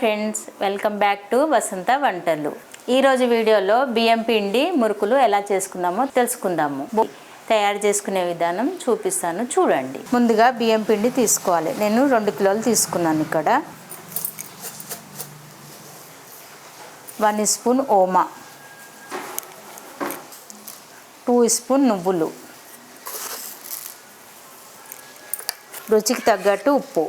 Friends, welcome back to వసంత వంటలు. ఈరోజు వీడియోలో బియ్యం పిండి మురుకులు ఎలా చేసుకుందామో తెలుసుకుందాము. తయారు చేసుకునే విధానం చూపిస్తాను, చూడండి. ముందుగా బియ్యం పిండి తీసుకోవాలి. నేను 2 కిలోలు తీసుకున్నాను. ఇక్కడ 1 స్పూన్ ఓమా, 2 స్పూన్ నువ్వులు, రుచికి తగ్గట్టు ఉప్పు,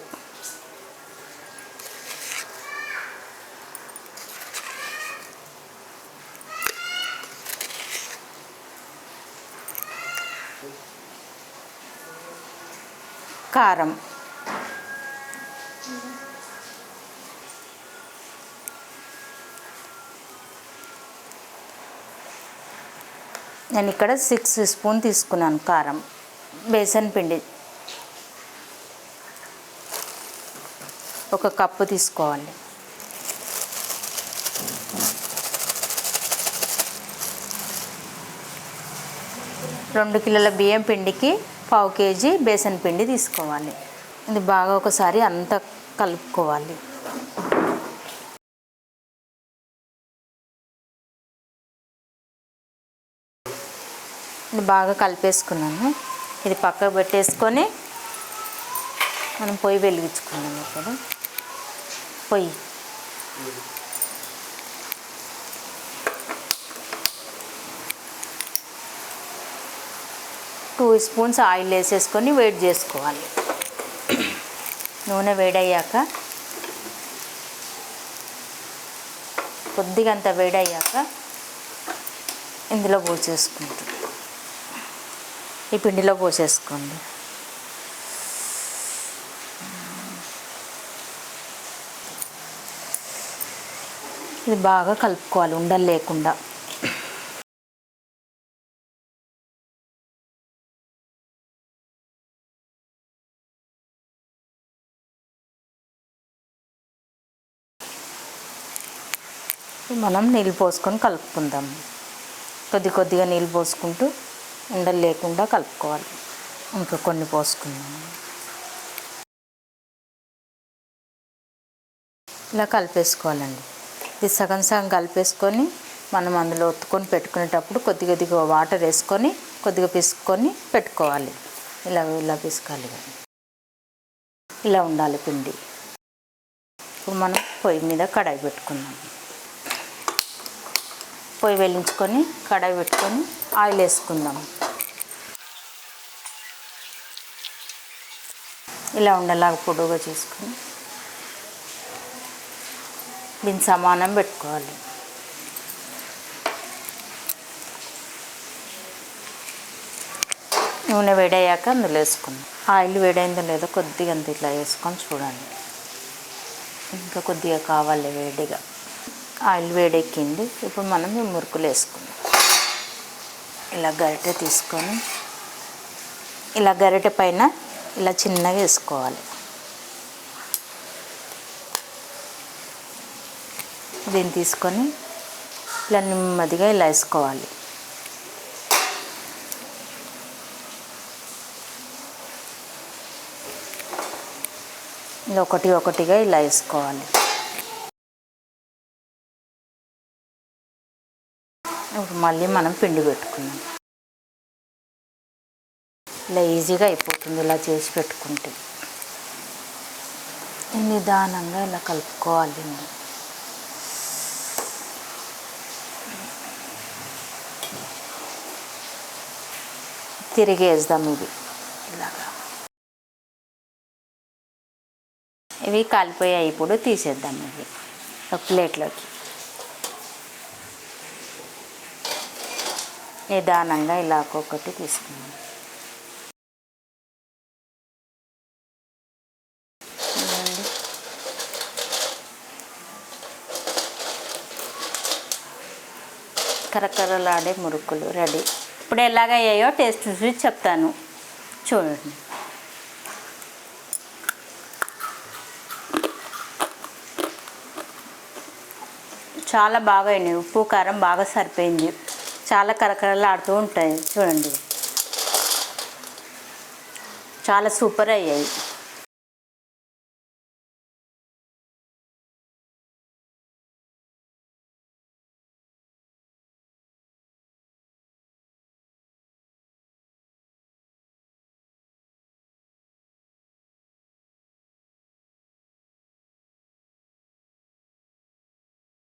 కారం, నేను ఇక్కడ 6 స్పూన్ తీసుకున్నాను కారం. బేసన్ పిండి 1 కప్పు తీసుకోవాలి. రెండు కిలోల బియ్యం పిండికి 1/2 కేజీ బేసన్ పిండి తీసుకోవాలి. ఇది బాగా ఒకసారి అంతా కలుపుకోవాలి. ఇది బాగా కలిపేసుకున్నాను. ఇది పక్కకు పెట్టేసుకొని మనం పొయ్యి వెలిగించుకున్నాం. ఇప్పుడు పొయ్యి 2 స్పూన్స్ ఆయిల్ వేసేసుకొని వేడి చేసుకోవాలి. నూనె వేడయ్యాక కొద్దిగా అంత వేడయ్యాక ఇందులో పోసేసుకుంటాం. ఈ పిండిలో పోసేసుకోండి. ఇది బాగా కలుపుకోవాలి, ఉండలు లేకుండా. మనం నీళ్ళు పోసుకొని కలుపుకుందాం. కొద్దిగా నీళ్ళు పోసుకుంటూ ఉండలు లేకుండా కలుపుకోవాలి. ఇంకా కొన్ని పోసుకుందాం. ఇలా కలిపేసుకోవాలండి. ఇది సగం కలిపేసుకొని మనం అందులో ఒత్తుకొని పెట్టుకునేటప్పుడు కొద్దిగా వాటర్ వేసుకొని కొద్దిగా పిసుకొని పెట్టుకోవాలి. ఇలా పిసుకాలి. ఇలా ఉండాలి పిండి. ఇప్పుడు మనం పొయ్యి మీద కడాయి పెట్టుకుందాం. పొయ్యి వెలిగించుకొని కడాయి పెట్టుకొని ఆయిల్ వేసుకుందాం. ఇలా ఉండలాగా పొడుగా చేసుకొని దీన్ని సమానం పెట్టుకోవాలి. నూనె వేడయ్యాక అందులో వేసుకుందాం. ఆయిల్ వేడైందో లేదో కొద్దిగా అంత ఇట్లా వేసుకొని చూడండి. ఇంకా కొద్దిగా కావాలి వేడిగా. ఆయిల్ వేడెక్కింది. ఇప్పుడు మనం ఈ మురుకులు వేసుకుందాం. ఇలా గరిటె తీసుకొని ఇలా గరిటె పైన ఇలా చిన్నగా వేసుకోవాలి. దీన్ని తీసుకొని ఇలా నెమ్మదిగా ఇలా వేసుకోవాలి. ఇలా ఒకటిగా ఇలా వేసుకోవాలి. ఇప్పుడు మళ్ళీ మనం పిండి పెట్టుకున్నాం. ఇలా ఈజీగా అయిపోతుంది ఇలా చేసి పెట్టుకుంటే. నిదానంగా ఇలా కలుపుకోవాలి. తిరిగేద్దాం. ఇవి కాలిపోయాయి. ఇప్పుడు తీసేద్దాం. ఇవి ఒక ప్లేట్లోకి నిదానంగా ఇలా ఒక్కొక్కటి తీసుకున్నాం. కరకరలాడే మురుకులు రెడీ. ఇప్పుడు ఎలాగయ్యాయో టేస్ట్ చూసి చెప్తాను, చూడండి. చాలా బాగా అయినాయి. ఉప్పు కారం బాగా సరిపోయింది. చాలా కరకరలాడుతూ ఉంటాయి. చూడండి, చాలా సూపర్ అయ్యాయి.